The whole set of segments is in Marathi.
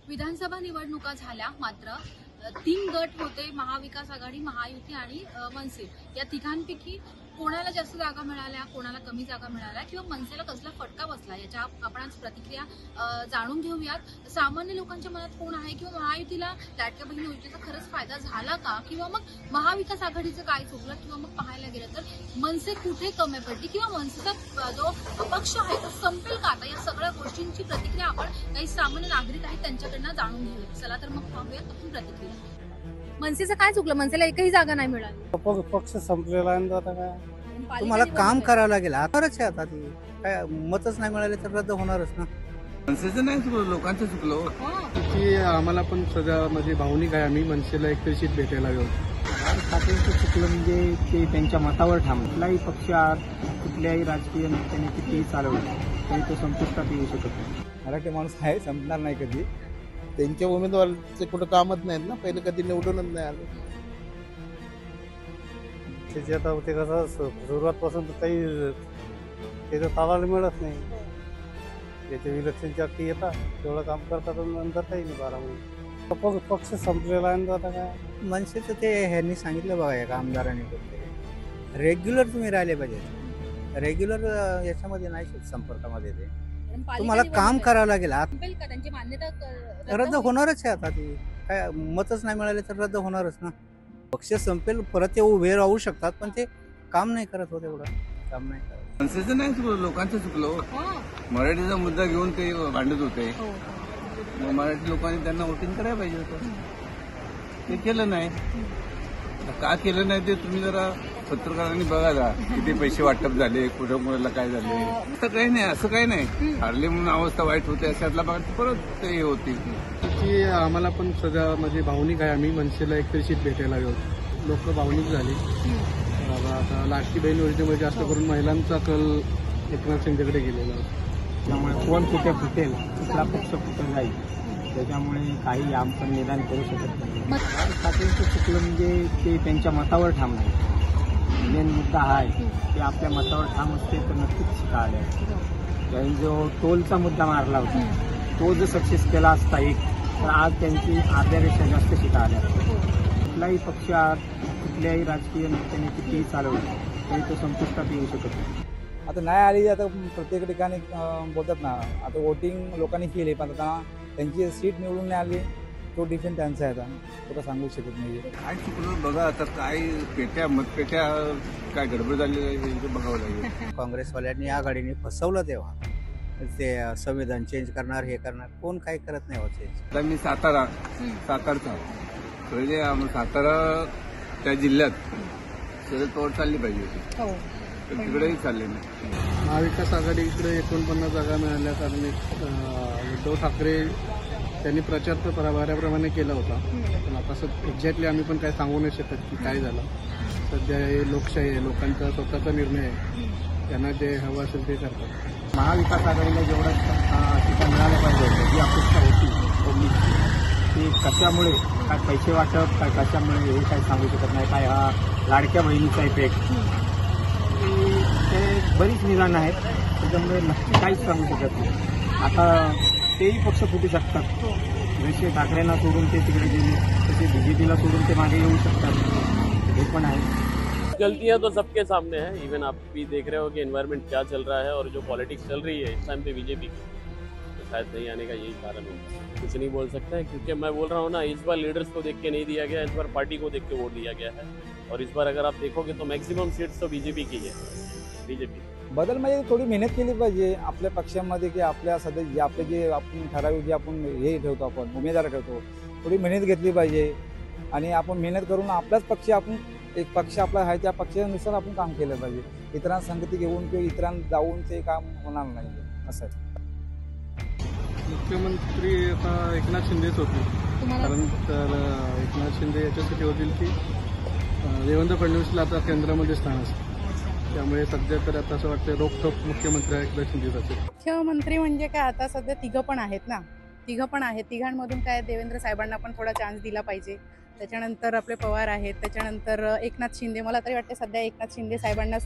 विधानसभा निवडणुका झाल्या, मात्र 3 गट होते, महाविकास आघाडी, महायुती आणि मनसे. या तिघांपैकी कोणाला जास्त जागा मिळाल्या, कोणाला कमी जागा मिळाल्या किंवा मनसेला कसला फटका बसला, याच्या आपण आज प्रतिक्रिया जाणून घेऊयात. सामान्य लोकांच्या मनात कोण आहे किंवा महायुतीला लाडक्या बहीण योजनेचा खरंच फायदा झाला का, किंवा मग महाविकास आघाडीचं काय चुकलं, किंवा मग पाहायला गेलं तर मनसे कुठे कमी पडली, किंवा मनसेचा जो अपक्ष आहे तो संपेल का आता, या सगळ्या गोष्टींची प्रतिक्रिया आपण काही सामान्य नागरिक आहेत त्यांच्याकडनं जाणून घेऊया. चला तर मग पाहूयात आपण प्रतिक्रिया. मनसेचं काय चुकलं? मनसेला एकही जागा नाही मिळाली. पक्ष संपलेला आहे ना, आता काय तुम्हाला काम करावं लागेल. आताच आहे, आता ती काय मतच नाही मिळाले तर रद्द होणारच ना. मनसेचं नाही चुकलं, लोकांचं चुकलं. की आम्हाला पण सगळ्या म्हणजे भावनिक आहे, आम्ही मनसेला एकतरी सीट भेटायला गेलो. ठाकरेंचं चुकलं म्हणजे ते त्यांच्या मतावर ठाम. कुठलाही पक्षात कुठल्याही राजकीय नेत्याने कितीही चालवलं तरी तो संपुष्टात येऊ शकत नाही. मराठी माणूस आहे, संपणार नाही कधी. त्यांच्या उमेदवाराचे कुठं कामच नाहीत ना, पहिले कधी निवडूनच नाही आलं. त्याची आता ते कसं सुरुवातपासून तर काही त्याचं तालाला मिळत नाही. त्याचे इलेक्शनच्या अटी येतात, तेवढं काम करतात आणि नंतर काही नाही. 12 महिने पक्ष संपलेला आहे ना, आता काय मनसेचं ते ह्यांनी सांगितलं बघा, एका आमदारांनी रेग्युलर तुम्ही राहिले पाहिजे. रेग्युलर याच्यामध्ये नाही, संपर्कामध्ये ते तुम्हाला काम करावं लागेल. त्यांची मान्यता रद्द होणारच आहे, आता ती काय मतच नाही मिळाले तर रद्द होणारच ना. पक्ष संपेल, परत ते उभे राहू शकतात, पण ते काम नाही करत होते, एवढं काम नाही करत. मनसेचं नाही चुकलं, लोकांचं चुकलं. मराठीचा मुद्दा घेऊन ते भांडत होते. मग मराठी लोकांनी त्यांना वोटिंग करायला पाहिजे होतं, ते केलं नाही. का केलं नाही ते तुम्ही जरा पत्रकारांनी बघा जा, किती पैसे वाटप झाले, कुठं मुलाला काय झाले. असं काही नाही, असं काही नाही. हारले म्हणून अवस्था वाईट होते अशातला भाग परत ते होती. की आम्हाला पण सगळ्या म्हणजे भावनिक आहे, आम्ही मनसेला एकतरी सीट भेटायला गेलो. लोक भावनिक झाली. आता लाडकी बहीण योजनेमध्ये जास्त करून महिलांचा कल एकनाथ शिंदेकडे गेलेला. त्यामुळे कोण कुठे फुटेल, कुठला पक्ष कुठे जाईल, त्याच्यामुळे काही आपण निदान करू शकत नाही. ठाकरेंचं चुकलं म्हणजे ते त्यांच्या मतावर ठाम नाही. मेन मुद्दा हा आहे की आपल्या मतावर ठाम असते तर नक्कीच शिका आल्या. त्यांनी जो टोलचा मुद्दा मारला होता, तो जर सक्सेस केला असता तर आज त्यांची अर्ध्यापेक्षा जास्त शिका आल्या. कुठलाही पक्षात कुठल्याही राजकीय नेत्याने कितीही चालवलं तरी तो संपुष्टात येऊ शकत नाही. आता नाही आली, आता प्रत्येक ठिकाणी बोलतात ना, आता वोटिंग लोकांनी केली, पण आता त्यांची सीट निवडून नाही आली, तो डिफेंड त्यांचा आहे. आता तो सांगू शकत नाही. काय चुकलं बघा, आता काय पेट्या मतपेट्या काय गडबड झाली हे बघावं लागेल. काँग्रेसवाल्यांनी आघाडीने फसवलं तेव्हा, ते संविधान चेंज करणार, हे करणार, कोण काही करत नाही. चेंज आता मी सातारचा म्हणजे सातारा त्या जिल्ह्यात शरद पवार चालली पाहिजे होती, तर तिकडेही चालले नाही. महाविकास आघाडीकडे 49 जागा मिळाल्या, कारण उद्धव ठाकरे त्यांनी प्रचार तर बऱ्याप्रमाणे केला होता, पण आता एक्झॅक्टली आम्ही पण काय सांगू नाही शकत की काय झालं. सध्या हे लोकशाही आहे, लोकांचा स्वतःचा निर्णय आहे, त्यांना जे हवं असेल ते करतात. महाविकास आघाडीला जेवढं ठिकाण मिळालं पाहिजे होतं, जी अपेक्षा होती ती कशामुळे, काय पैसे वाटप, काय कशामुळे हे काय सांगू शकत नाही. काय हा लाडक्या बहिणीचा इफेक्ट, ते बरीच निदान आहेत, त्याच्यामुळे नक्की काहीच सांगू शकत नाही. आता तेही पक्ष फुटू शकतात. जसे ठाकरेंना सोडून ते तिकडे गेले, तसे बीजेपीला सोडून ते मागे येऊ शकतात, हे पण आहे. गलतियां तो सबके सामने है. इवन आप भी देख रहे हो कि एनवायरनमेंट क्या चल रहा है और जो पॉलिटिक्स चल रही है इस टाइम पे बीजेपी की, तो शायद नहीं आने का यही कारण है. कुछ नहीं बोल सकते हैं, क्योंकि मैं बोल रहा हूँ ना, इस बार लीडर्स को देख के नहीं दिया गया, इस बार पार्टी को देख के वोट दिया गया है. और इस बार अगर आप देखोगे तो मैक्सिमम सीट्स तो बीजेपी की है. बीजेपी बदल म्हणजे थोडी मेहनत केली पाहिजे आपल्या पक्षामध्ये, की आपल्या सध्या जे आपले जे आपण ठराविक जे आपण हे ठेवतो, आपण उमेदवार ठेवतो, थोडी मेहनत घेतली पाहिजे. आणि आपण मेहनत करून आपलाच पक्ष, आपण एक पक्ष आपला आहे त्या पक्षानुसार आपण काम केलं पाहिजे. इतरांना संगती घेऊन किंवा इतरांना जाऊन ते काम होणार नाही, असं आहे. मुख्यमंत्री आता एकनाथ शिंदेच होते, कारण तर एकनाथ शिंदे याच्यासाठी होतील की देवेंद्र फडणवीसला आता केंद्रामध्ये स्थान असतं, त्यामुळे सध्या तर आता असं वाटतं रोखठोक मुख्यमंत्री एकनाथ शिंदेच असेल. मुख्यमंत्री म्हणजे काय, आता सध्या तिघं पण आहेत ना, तिघांमधून काय देवेंद्र साहेबांना पण थोडा चान्स दिला पाहिजे. त्याच्यानंतर आपले पवार आहेत, त्याच्यानंतर एकनाथ शिंदे. मला तरी वाटते सध्या एकनाथ शिंदे साहेबांना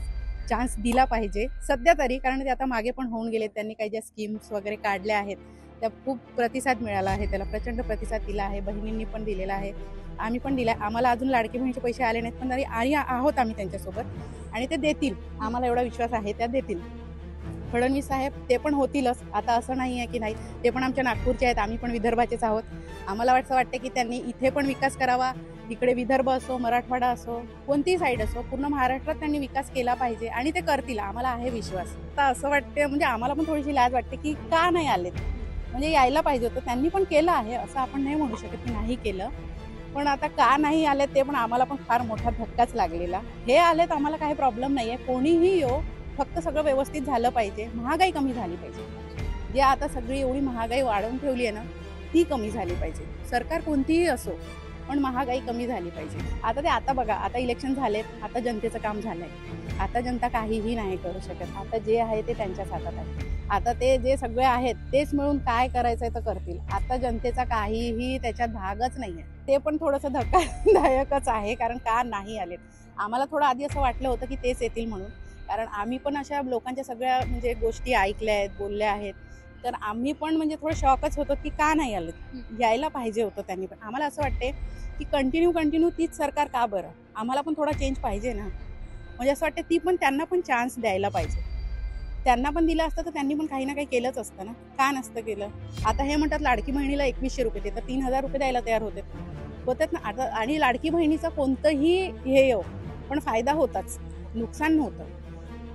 चान्स दिला पाहिजे सध्या तरी, कारण ते आता मागे पण होऊन गेले. त्यांनी काही ज्या स्कीम्स वगैरे काढल्या आहेत त्या खूप प्रतिसाद मिळाला आहे, त्याला प्रचंड प्रतिसाद दिला आहे. बहिणींनी पण दिलेला आहे, आम्ही पण दिला. आम्हाला अजून लाडकी बहिणीचे पैसे आले नाहीत, पण तरी आहोत आम्ही त्यांच्यासोबत आणि ते देतील. आम्हाला एवढा विश्वास आहे, त्या देतील. फडणवीस साहेब ते पण होतीलच, आता असं नाही आहे की नाही. ते पण आमच्या नागपूरचे आहेत, आम्ही पण विदर्भाचेच आहोत. आम्हाला असं वाटतं की त्यांनी इथे पण विकास करावा. इकडे विदर्भ असो, मराठवाडा असो, कोणतीही साईड असो, पूर्ण महाराष्ट्रात त्यांनी विकास केला पाहिजे आणि ते करतील. आम्हाला आहे विश्वास. आता असं वाटतं, म्हणजे आम्हाला पण थोडीशी लाज वाटते की का नाही आलेत. म्हणजे यायला पाहिजे होतं. त्यांनी पण केलं आहे, असं आपण नाही म्हणू शकत की नाही केलं. पण आता का नाही आले ते पण आम्हाला पण फार मोठा धक्काच लागलेला. हे आलेत, आम्हाला काही प्रॉब्लेम नाही आहे. कोणीही येऊ, फक्त सगळं व्यवस्थित झालं पाहिजे. महागाई कमी झाली पाहिजे. जे आता सगळी एवढी महागाई वाढवून ठेवली आहे ना, ती कमी झाली पाहिजे. सरकार कोणतीही असो, पण महागाई कमी झाली पाहिजे. आता बघा, आता इलेक्शन झालेत, आता जनतेचं काम झालंय. आता जनता काहीही नाही करू शकत. आता जे आहे ते त्यांच्याच हातात आहे. आता ते जे सगळे आहेत तेच मिळून काय करायचंय तर करतील. आता जनतेचा काहीही त्याच्यात भागच नाहीये. ते पण थोडंसं धक्कादायकच आहे, कारण का नाही आलेत. आम्हाला थोडं आधी असं वाटलं होतं की तेच येतील म्हणून, कारण आम्ही पण अशा लोकांच्या सगळ्या म्हणजे गोष्टी ऐकल्या आहेत, बोलल्या आहेत. तर आम्ही पण म्हणजे थोडं शॉकच होतो की का नाही आलेत. यायला पाहिजे होतं त्यांनी पण. आम्हाला असं वाटते की कंटिन्यू तीच सरकार का बरं. आम्हाला पण थोडा चेंज पाहिजे ना. म्हणजे असं वाटतं त्यांना पण चान्स द्यायला पाहिजे. त्यांना पण दिलं असतं तर त्यांनी पण काही ना काही केलंच असतं ना. का नसतं केलं. आता हे म्हणतात लाडकी बहिणीला 2100 रुपये देतात, 3000 रुपये द्यायला तयार होतात ना आता. आणि लाडकी बहिणीचा कोणतंही हे येऊ पण फायदा होताच, नुकसान नव्हतं.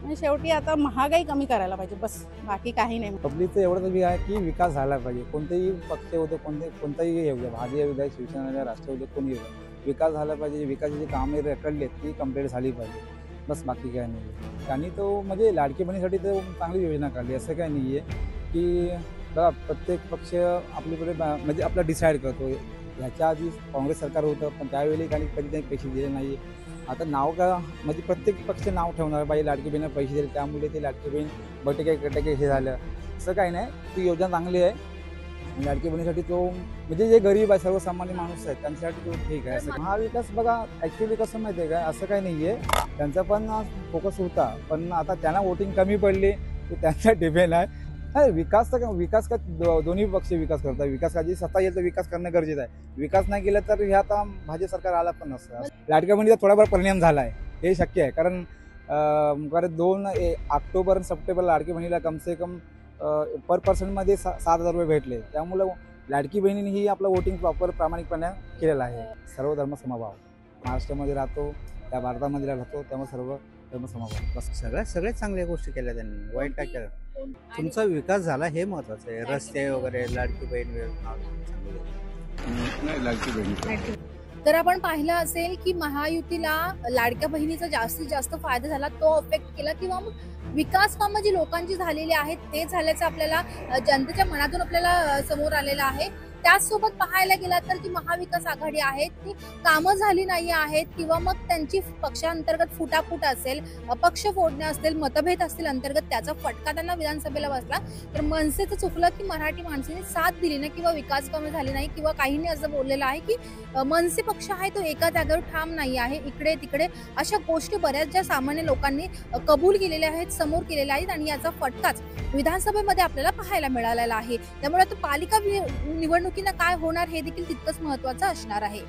म्हणजे शेवटी आता महागाई कमी करायला पाहिजे, बस. बाकी काही नाही. पब्लिकचं एवढंच बी आहे की विकास झाला पाहिजे. कोणतेही पक्ष होते, कोणताही येऊ द्या, भाजप येऊ द्या, शिवसेना द्या, राष्ट्रवादी कोणी येऊ द्या, विकास झाला पाहिजे. विकासाची कामे रखडली आहेत ती कंप्लीट झाली पाहिजे, बस. बाकी काय नाही. आणि तो म्हणजे लाडकी बहिणीसाठी तर चांगली योजना काढली. असं काय नाही आहे की बघा, प्रत्येक पक्ष आपल्याकडे म्हणजे आपला डिसाईड करतो. ह्याच्या आधी काँग्रेस सरकार होतं, पण त्यावेळी कधी त्यांनी पैसे दिले नाही. आता नाव का म्हणजे प्रत्येक पक्ष नाव ठेवणार बाई लाडकी बहिणीला पैसे दिले, त्यामुळे ते लाडकी बहीण बटके हे झालं. असं काही नाही. ती योजना चांगली आहे. लाडकी बहिणीसाठी तो म्हणजे जे गरीब आहे, सर्वसामान्य माणूस आहे, त्यांच्यासाठी तो ठीक आहे. महाविकास बघा, ॲक्च्युली कसं माहिती आहे का, असं काही नाही आहे. त्यांचा पण फोकस होता, पण आता त्यांना वोटिंग कमी पडली तर त्यांचा डिपेंड आहे. विकास का दोन्ही पक्ष विकास करतात. विकासाची सत्ता येईल तर विकास करणं गरजेचं आहे. विकास नाही केला तर ह्या आता भाजप सरकार आला पण नसतं. लाडक्या बहिणीचा थोडाफार परिणाम झाला आहे, हे शक्य आहे. कारण 2 ऑक्टोबर आणि सप्टेंबर लाडकी बहिणीला कमसे कम पर पर्सनमध्ये 7,000 रुपये भेटले. त्यामुळं लाडकी बहिणीने ही आपलं वोटिंग प्रॉपर प्रामाणिकपणे केलेलं आहे. सर्व धर्म समभाव महाराष्ट्रामध्ये राहतो, त्या भारतामध्ये राहतो, त्यामुळे सर्व धर्म समभाव. बस सगळ्याच चांगल्या गोष्टी केल्या त्यांनी, वाईट काय केलं. तुमचा विकास झाला हे महत्वाचं आहे. रस्ते वगैरे, लाडकी बहीण नाही, लाडकी बहीण. तर आपण पाहिलं असेल की महायुतीला लाडक्या बहिणीचा जास्तीत जास्त फायदा झाला, तो अफेक्ट केला, किंवा मग विकास कामं जी लोकांची झालेली आहेत ते झाल्याचं आपल्याला जनतेच्या मनातून आपल्याला समोर आलेलं आहे. त्याचसोबत पाहायला गेला तर जी महाविकास आघाडी आहे ती कामं झाली नाही आहेत, किंवा मग त्यांची पक्षांतर्गत फुटाफूट असेल, पक्ष फोडणे असतील, मतभेद असतील अंतर्गत, त्याचा फटका त्यांना विधानसभेला बसला. तर मनसेचं चुकलं की मराठी माणसाने साथ दिली नाही, किंवा विकास कामं झाली नाही, किंवा काहींनी असं बोललेलं आहे की मनसे पक्ष आहे तो एका जागेवर ठाम नाही आहे, इकडे तिकडे अशा गोष्टी बऱ्याच ज्या सामान्य लोकांनी कबूल केलेल्या आहेत, समोर केलेल्या आहेत, आणि याचा फटकाच विधानसभेमध्ये आपल्याला पाहायला मिळालेला आहे. त्यामुळे आता पालिका निवडणुकीला काय होणार हे देखील तितकंच महत्त्वाचं असणार आहे.